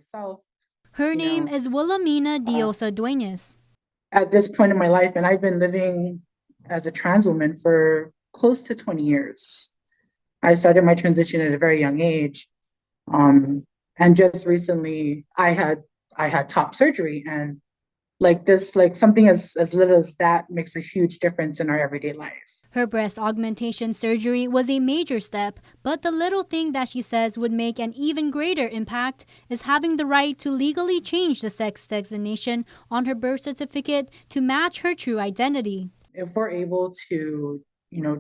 myself, Her you name know, is Wilhelmina uh, Diosa Dueñas. at this point in my life. And I've been living as a trans woman for close to 20 years. I started my transition at a very young age. Um, and just recently I had top surgery, and like this, like something as little as that makes a huge difference in our everyday life. Her breast augmentation surgery was a major step, but the little thing that she says would make an even greater impact is having the right to legally change the sex designation on her birth certificate to match her true identity. If we're able to,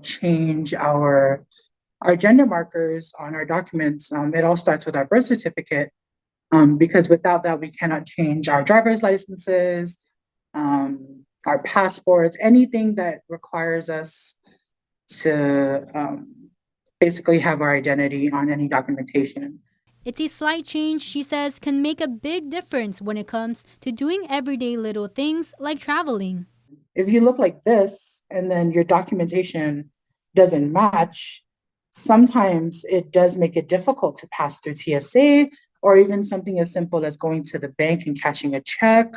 change our gender markers on our documents, it all starts with our birth certificate. Because without that, we cannot change our driver's licenses, our passports, anything that requires us to basically have our identity on any documentation. It's a slight change, she says, can make a big difference when it comes to doing everyday little things like traveling. If you look like this and then your documentation doesn't match, sometimes it does make it difficult to pass through TSA, or even something as simple as going to the bank and cashing a check,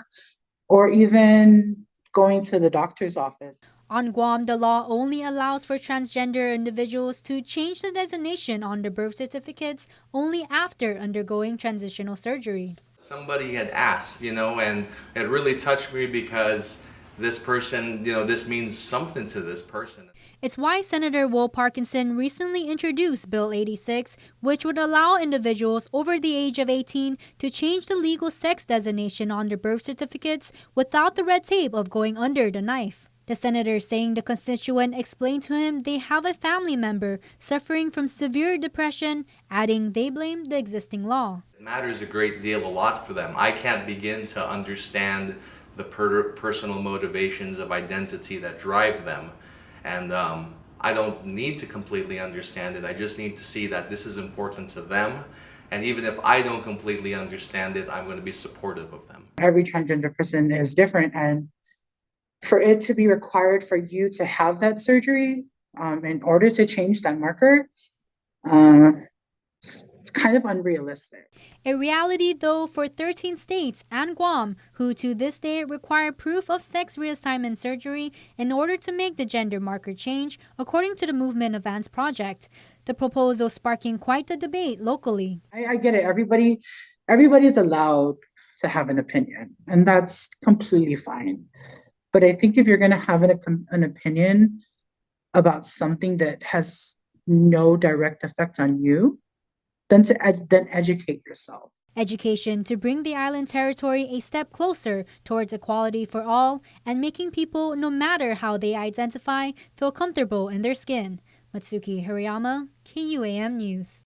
or even going to the doctor's office. On Guam, the law only allows for transgender individuals to change the designation on their birth certificates only after undergoing transitional surgery. Somebody had asked, and it really touched me because this person, this means something to this person. It's why Senator Will Parkinson recently introduced Bill 86, which would allow individuals over the age of 18 to change the legal sex designation on their birth certificates without the red tape of going under the knife. The senator saying the constituent explained to him they have a family member suffering from severe depression, adding they blame the existing law. It matters a great deal, a lot for them. I can't begin to understand the personal motivations of identity that drive them. And I don't need to completely understand it. I just need to see that this is important to them. And even if I don't completely understand it, I'm going to be supportive of them. Every transgender person is different, and for it to be required for you to have that surgery in order to change that marker, uh, it's kind of unrealistic. A reality, though, for 13 states and Guam, who to this day require proof of sex reassignment surgery in order to make the gender marker change, according to the Movement Advance Project. The proposal sparking quite the debate locally. I get it. Everybody's allowed to have an opinion, and that's completely fine. But I think if you're going to have an opinion about something that has no direct effect on you, then educate yourself. Education to bring the island territory a step closer towards equality for all and making people, no matter how they identify, feel comfortable in their skin. Matsuki Yirayama, KUAM News.